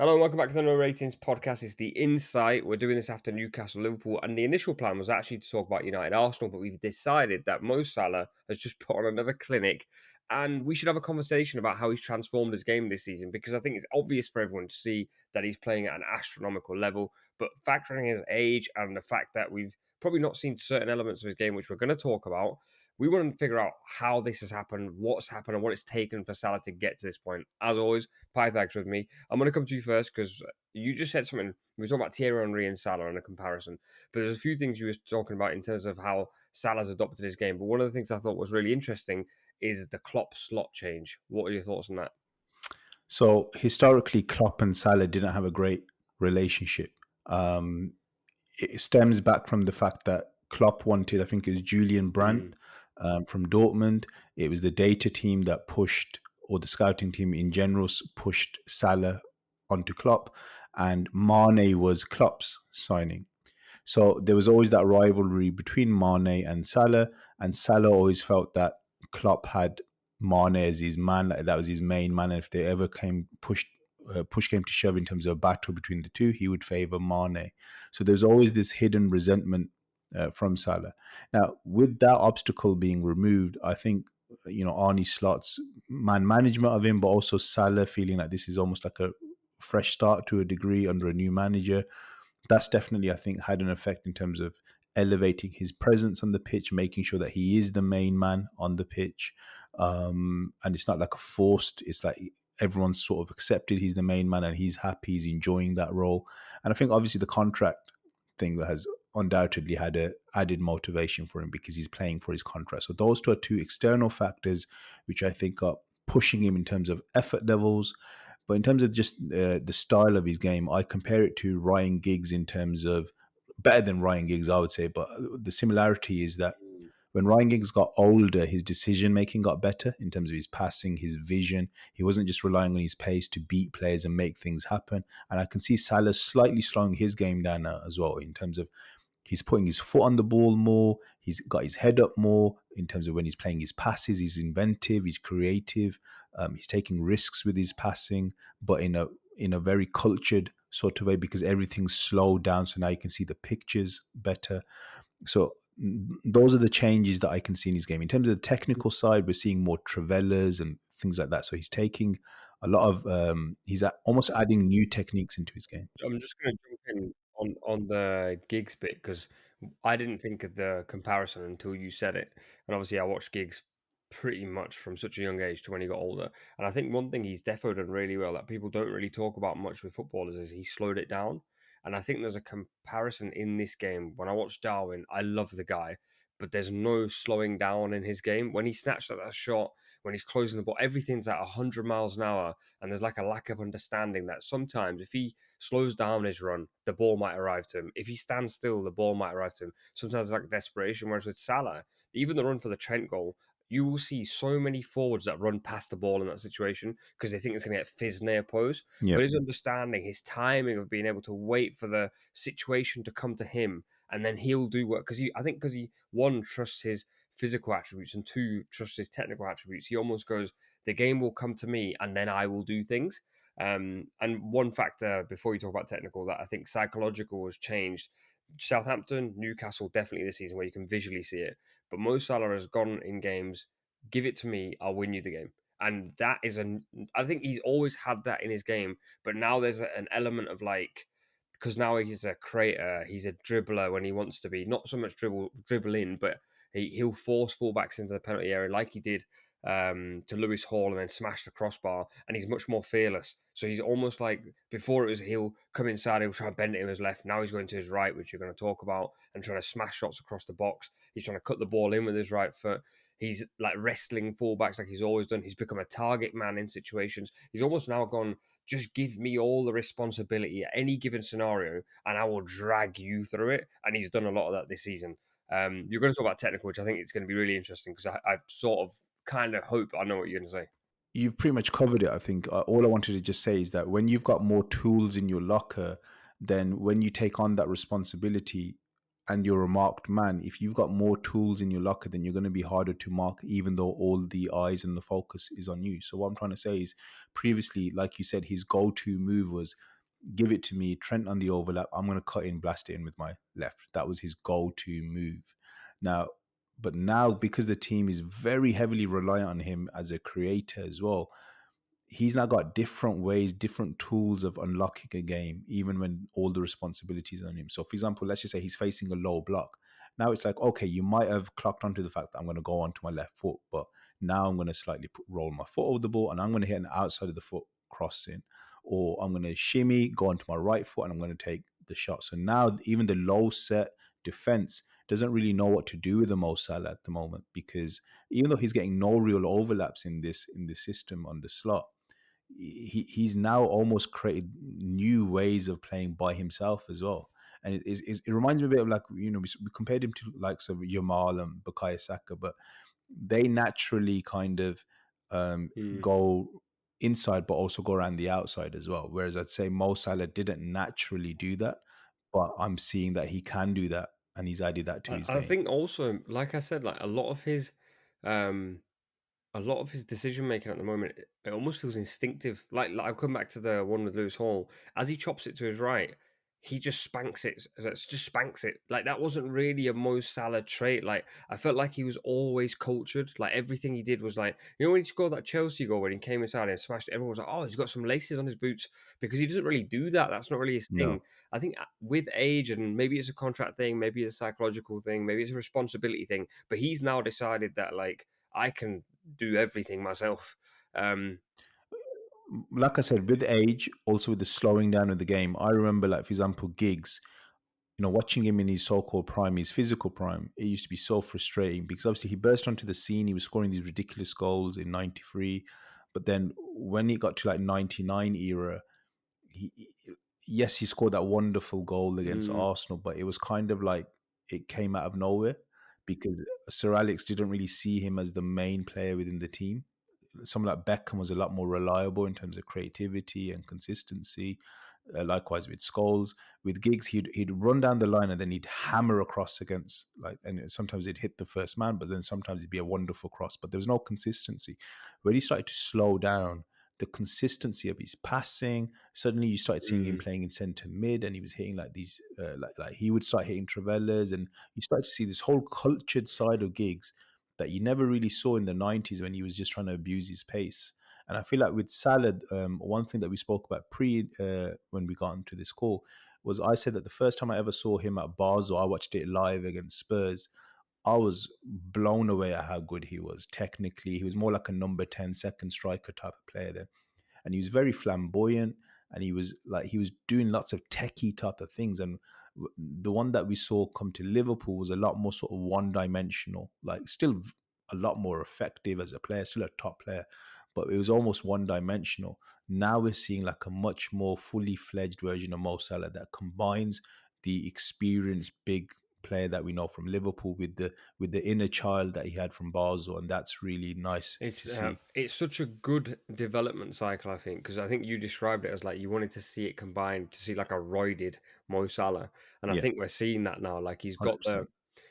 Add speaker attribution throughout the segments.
Speaker 1: Hello and welcome back to the No Ratings podcast. It's the Insight. We're doing this after Newcastle Liverpool, and the initial plan was actually to talk about United Arsenal, but we've decided that Mo Salah has just put on another clinic, and we should have a conversation about how he's transformed his game this season because I think it's obvious for everyone to see that he's playing at an astronomical level. But factoring his age and the fact that we've probably not seen certain elements of his game, which we're going to talk about, we want to figure out how this has happened, what's happened, and what it's taken for Salah to get to this point. As always, Pythagoras with me. I'm going to come to you first because you just said something. We were talking about Thierry Henry and Salah and a comparison, but there's a few things you were talking about in terms of how Salah's adopted his game. But one of the things I thought was really interesting is the Klopp slot change. What are your thoughts on that?
Speaker 2: So historically, Klopp and Salah didn't have a great relationship. Um, it stems back from the fact that Klopp wanted, I think, it was Julian
Speaker 1: Mm,
Speaker 2: Brandt from Dortmund. It was the data team that pushed, or the scouting team in general, pushed Salah onto Klopp, and Mane was Klopp's signing. So there was always that rivalry between Mane and Salah always felt that Klopp had Mane as his man, that was his main man. And if they ever push came to shove in terms of a battle between the two, he would favour Mane. So there's always this hidden resentment from Salah. Now, with that obstacle being removed, I think Arnie Slot's man management of him, but also Salah feeling like this is almost like a fresh start to a degree under a new manager. That's definitely, I think, had an effect in terms of elevating his presence on the pitch, making sure that he is the main man on the pitch. And it's not like a forced, it's like everyone's sort of accepted he's the main man and he's happy, he's enjoying that role. And I think obviously the contract thing has undoubtedly had a added motivation for him because he's playing for his contract. So those two external factors, which I think are pushing him in terms of effort levels. But in terms of just the style of his game, I compare it to Ryan Giggs in terms of better than Ryan Giggs, I would say. But the similarity is that
Speaker 1: mm,
Speaker 2: when Ryan Giggs got older, his decision making got better in terms of his passing, his vision. He wasn't just relying on his pace to beat players and make things happen. And I can see Salah slightly slowing his game down now as well in terms of he's putting his foot on the ball more. He's got his head up more in terms of when he's playing his passes. He's inventive. He's creative. He's taking risks with his passing, but in a very cultured sort of way because everything's slowed down. So now you can see the pictures better. So those are the changes that I can see in his game. In terms of the technical side, we're seeing more Trevellas and things like that. So he's taking a lot of almost adding new techniques into his game.
Speaker 1: I'm just going to jump in on the gigs bit because I didn't think of the comparison until you said it, and obviously I watched gigs pretty much from such a young age to when he got older. And I think one thing he's defo done really well that people don't really talk about much with footballers is he slowed it down. And I think there's a comparison in this game. When I watch Darwin, I love the guy, but there's no slowing down in his game. When he snatched at that shot, when he's closing the ball, everything's at 100 miles an hour. And there's like a lack of understanding that sometimes if he slows down his run, the ball might arrive to him. If he stands still, the ball might arrive to him. Sometimes it's like desperation. Whereas with Salah, even the run for the Trent goal, you will see so many forwards that run past the ball in that situation because they think it's going to get fizz near post. But
Speaker 2: Yep.
Speaker 1: his understanding, his timing of being able to wait for the situation to come to him, and then he'll do work because he one trusts his physical attributes and two trusts his technical attributes. He almost goes, the game will come to me, and then I will do things. And one factor before you talk about technical that I think psychological has changed. Southampton, Newcastle, definitely this season where you can visually see it. But Mo Salah has gone in games, give it to me, I'll win you the game. And that is I think he's always had that in his game, but now there's an element of like, because now he's a creator, he's a dribbler when he wants to be, not so much dribble in, but he'll force fullbacks into the penalty area like he did to Lewis Hall and then smash the crossbar, and he's much more fearless. So he's almost like before it was he'll come inside, he'll try and bend it in his left. Now he's going to his right, which you're going to talk about, and trying to smash shots across the box. He's trying to cut the ball in with his right foot. He's like wrestling fullbacks like he's always done. He's become a target man in situations. He's almost now gone, just give me all the responsibility at any given scenario, and I will drag you through it. And he's done a lot of that this season. You're going to talk about technical, which I think it's going to be really interesting because I sort of kind of hope I know what you're going to say.
Speaker 2: You've pretty much covered it, I think. All I wanted to just say is that when you've got more tools in your locker, then when you take on that responsibility, and you're a marked man, if you've got more tools in your locker, then you're going to be harder to mark, even though all the eyes and the focus is on you. So what I'm trying to say is, previously, like you said, his go-to move was give it to me, Trent on the overlap. I'm going to cut in, blast it in with my left. That was his go-to move. Now, but now because the team is very heavily reliant on him as a creator as well, he's now got different ways, different tools of unlocking a game, even when all the responsibilities are on him. So, for example, let's just say he's facing a low block. Now it's like, okay, you might have clocked onto the fact that I'm going to go onto my left foot, but now I'm going to slightly roll my foot over the ball and I'm going to hit an outside of the foot crossing, or I'm going to shimmy, go onto my right foot, and I'm going to take the shot. So now even the low set defense doesn't really know what to do with the Mo Salah at the moment, because even though he's getting no real overlaps in this system on the slot, he's now almost created new ways of playing by himself as well. And it reminds me a bit of, like, we compared him to likes of Yamal and Bukayo Saka, but they naturally kind of
Speaker 1: Mm.
Speaker 2: go inside, but also go around the outside as well. Whereas I'd say Mo Salah didn't naturally do that, but I'm seeing that he can do that, and he's added that to his
Speaker 1: I
Speaker 2: game.
Speaker 1: think also, like I said, like um, a lot of his decision making at the moment, it almost feels instinctive. Like I'll come back to the one with Lewis Hall. As he chops it to his right, he just spanks it. Just spanks it. Like that wasn't really a Mo Salah trait. Like I felt like he was always cultured. Like everything he did was like, when he scored that Chelsea goal when he came inside and smashed it, everyone was like, oh, he's got some laces on his boots, because he doesn't really do that. That's not really his thing.
Speaker 2: No.
Speaker 1: I think with age, and maybe it's a contract thing, maybe it's a psychological thing, maybe it's a responsibility thing, but he's now decided that, like, I can do everything myself. Um,
Speaker 2: Like I said, with age, also with the slowing down of the game, I remember, like, for example, Giggs, watching him in his so-called prime, his physical prime, it used to be so frustrating because obviously he burst onto the scene. He was scoring these ridiculous goals in '93, but then when he got to like '99 era, he yes, he scored that wonderful goal against
Speaker 1: mm,
Speaker 2: Arsenal, but it was kind of like it came out of nowhere because Sir Alex didn't really see him as the main player within the team. Someone like Beckham was a lot more reliable in terms of creativity and consistency. Likewise with Scholes, with Giggs, he'd run down the line and then he'd hammer across against, like, and sometimes it'd hit the first man, but then sometimes it'd be a wonderful cross. But there was no consistency. When he started to slow down, the consistency of his passing, suddenly you started seeing him
Speaker 1: mm.
Speaker 2: playing in centre mid, and he was hitting like these, like he would start hitting Travellas, and you started to see this whole cultured side of Giggs that you never really saw in the '90s when he was just trying to abuse his pace. And I feel like with Salah, one thing that we spoke about when we got into this call was, I said that the first time I ever saw him at Basel, I watched it live against Spurs. I was blown away at how good he was technically. He was more like a number 10 second striker type of player then, and he was very flamboyant, and he was doing lots of techie type of things. And the one that we saw come to Liverpool was a lot more sort of one dimensional, like still a lot more effective as a player, still a top player, but it was almost one dimensional. Now we're seeing like a much more fully fledged version of Mo Salah that combines the experienced big player that we know from Liverpool with the inner child that he had from Basel, and that's really nice to see.
Speaker 1: It's such a good development cycle, I think, because I think you described it as like you wanted to see it combined, to see like a roided Mo Salah, and I
Speaker 2: Yeah,
Speaker 1: think we're seeing that now. Like
Speaker 2: 100%.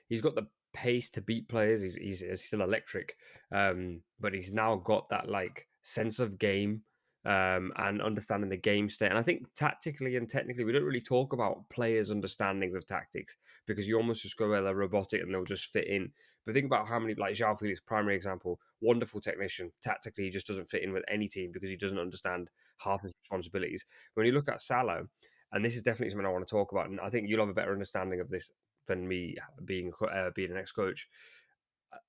Speaker 1: he's got the pace to beat players. He's still electric, but he's now got that like sense of game, and understanding the game state. And I think tactically and technically, we don't really talk about players' understandings of tactics, because you almost just go, well, they're robotic and they'll just fit in. But think about how many, like João Felix, primary example, wonderful technician. Tactically, he just doesn't fit in with any team because he doesn't understand half his responsibilities. When you look at Salah, and this is definitely something I want to talk about, and I think you'll have a better understanding of this than me, being an ex-coach.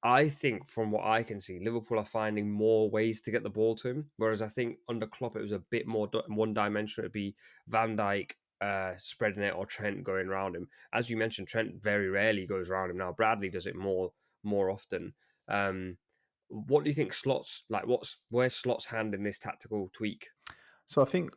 Speaker 1: I think from what I can see, Liverpool are finding more ways to get the ball to him. Whereas I think under Klopp, it was a bit more one dimensional. It'd be Van Dijk spreading it, or Trent going around him. As you mentioned, Trent very rarely goes around him now. Bradley does it more often. Um, what do you think Slot's like? Where's Slot's hand in this tactical tweak?
Speaker 2: So I think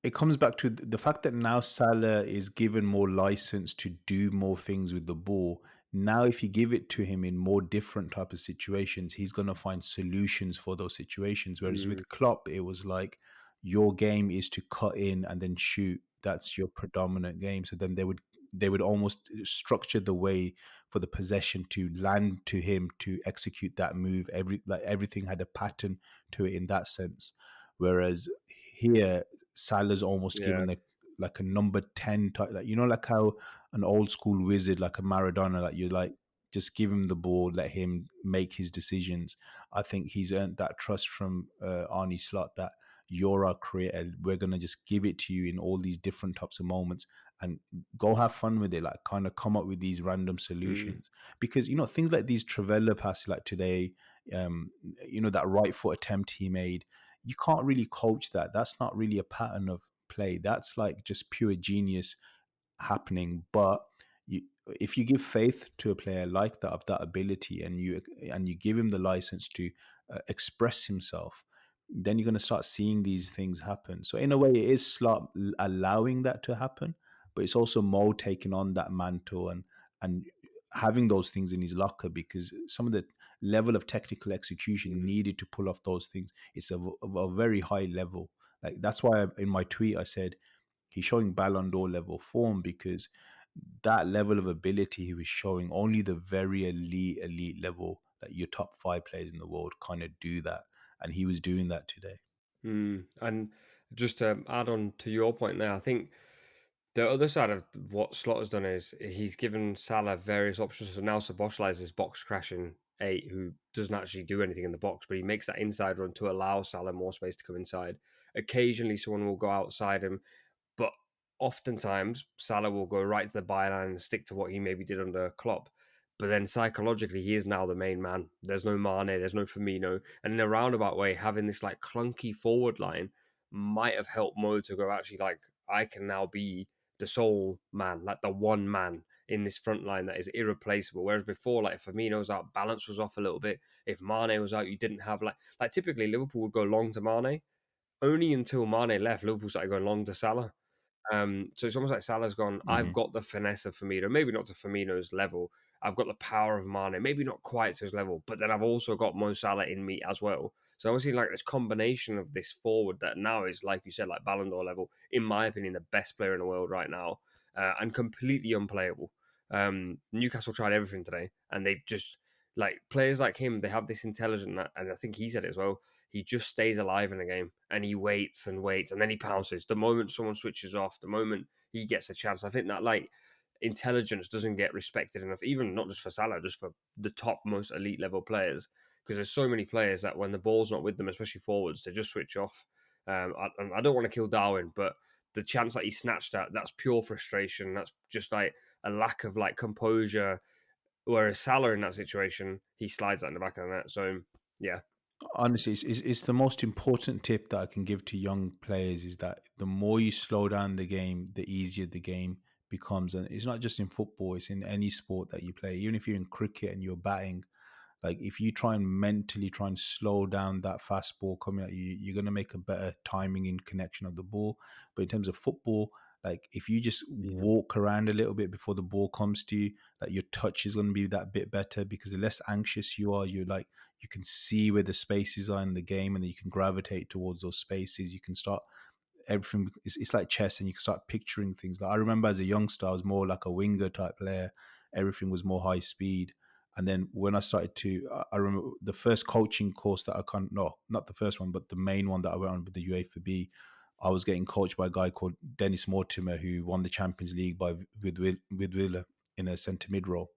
Speaker 2: it comes back to the fact that now Salah is given more license to do more things with the ball. Now, if you give it to him in more different type of situations, he's going to find solutions for those situations. Whereas
Speaker 1: Mm,
Speaker 2: with Klopp, it was like your game is to cut in and then shoot. That's your predominant game. So then they would almost structure the way for the possession to land to him to execute that move. Everything had a pattern to it in that sense. Whereas here, Salah's almost
Speaker 1: Yeah.
Speaker 2: given the like a number 10 type, like like how an old school wizard like a Maradona, like you like just give him the ball, let him make his decisions. I think he's earned that trust from Arnie Slot that you're our creator. We're gonna just give it to you in all these different types of moments and go have fun with it. Like kind of come up with these random
Speaker 1: Mm,
Speaker 2: solutions because things like these Travella passes like today, that right foot attempt he made. You can't really coach that. That's not really a pattern of play. That's like just pure genius happening. But you, if you give faith to a player like that of that ability, and you give him the license to express himself, then you're going to start seeing these things happen. So in a way, it is Slot allowing that to happen, but it's also Mo taking on that mantle and having those things in his locker because some of the level of technical execution
Speaker 1: mm,
Speaker 2: needed to pull off those things, it's of a very high level. Like that's why in my tweet I said he's showing Ballon d'Or level form because that level of ability he was showing, only the very elite level, like your top five players in the world, kind of do that, and he was doing that today.
Speaker 1: And just to add on to your point there, I think the other side of what Slot has done is he's given Salah various options. So now Szoboszlai is this box crashing eight who doesn't actually do anything in the box, but he makes that inside run to allow Salah more space to come inside. Occasionally, someone will go outside him, but oftentimes Salah will go right to the byline and stick to what he maybe did under Klopp. But then psychologically, he is now the main man. There's no Mane, there's no Firmino, and in a roundabout way, having this like clunky forward line might have helped Mo to go actually like I can now be the sole man, like the one man in this front line that is irreplaceable. Whereas before, like if Firmino's out, balance was off a little bit. If Mane was out, you didn't have like typically Liverpool would go long to Mane. Only until Mane left, Liverpool started going long to Salah. So it's almost like Salah's gone, I've
Speaker 2: Hmm.
Speaker 1: got the finesse of Firmino, maybe not to Firmino's level. I've got the power of Mane, maybe not quite to his level, but then I've also got Mo Salah in me as well. So obviously, like this combination of this forward that now is, like you said, like Ballon d'Or level, in my opinion, the best player in the world right now, and completely unplayable. Newcastle tried everything today, and they just like players like him. They have this intelligent, and I think he said it as well. He just stays alive in a game and he waits and waits and then he pounces. The moment someone switches off, the moment he gets a chance, I think that like intelligence doesn't get respected enough, even not just for Salah, just for the top most elite level players. Because there's so many players that when the ball's not with them, especially forwards, they just switch off. I don't want to kill Darwin, but the chance that he snatched at, that's pure frustration. That's just like a lack of like composure. Whereas Salah in that situation, he slides that in the back of the net. So yeah.
Speaker 2: Honestly, it's the most important tip that I can give to young players is that the more you slow down the game, the easier the game becomes. And it's not just in football; it's in any sport that you play. Even if you're in cricket and you're batting, like if you try and mentally try and slow down that fast ball coming at you, you're gonna make a better timing in connection of the ball. But in terms of football, like if you just
Speaker 1: Mm.
Speaker 2: walk around a little bit before the ball comes to you, like your touch is gonna be that bit better because the less anxious you are, you can see where the spaces are in the game and then you can gravitate towards those spaces. You can start everything. It's like chess and you can start picturing things. Like I remember as a youngster, I was more like a winger type player. Everything was more high speed. And then when I started to, I remember the first coaching course that I can't, no, not the first one, but the main one that I went on with the UEFA B, I was getting coached by a guy called Dennis Mortimer who won the Champions League with Villa in a centre mid role.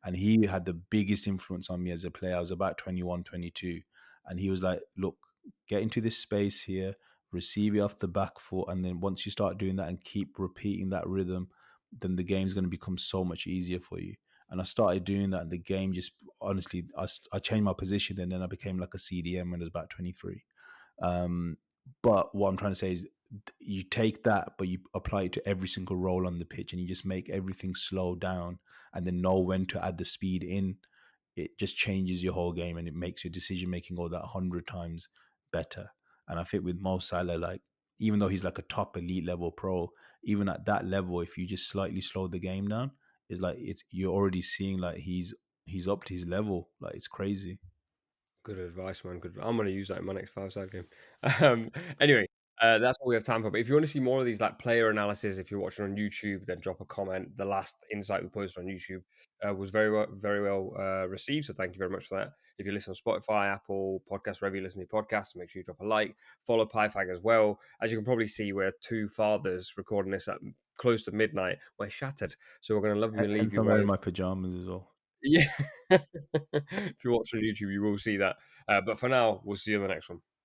Speaker 2: And he had the biggest influence on me as a player. I was about 21, 22. And he was like, look, get into this space here, receive it off the back foot. And then once you start doing that and keep repeating that rhythm, then the game's going to become so much easier for you. And I started doing that. And the game just, honestly, I changed my position and then I became like a CDM when I was about 23. Um, but what I'm trying to say is you take that, but you apply it to every single role on the pitch and you just make everything slow down and then know when to add the speed in. It just changes your whole game and it makes your decision making all that 100 times better. And I think with Mo Salah, like, even though he's like a top elite level pro, even at that level, if you just slightly slow the game down, it's like you're already seeing like he's up to his level. Like it's crazy.
Speaker 1: Good advice, man. Good. I'm gonna use that in my next five-side game. Um, anyway, That's all we have time for. But if you want to see more of these like player analysis, if you're watching on YouTube, then drop a comment. The last insight we posted on YouTube was very well received. So thank you very much for that. If you listen on Spotify, Apple Podcasts, wherever you listen to podcasts, make sure you drop a like. Follow PyFag as well. As you can probably see, we're two fathers recording this at close to midnight. We're shattered. So we're going to love you and leave
Speaker 2: Hence,
Speaker 1: you
Speaker 2: I'm wearing
Speaker 1: guys.
Speaker 2: my pajamas as well.
Speaker 1: Yeah. If you watch on YouTube, you will see that. But for now, we'll see you in the next one.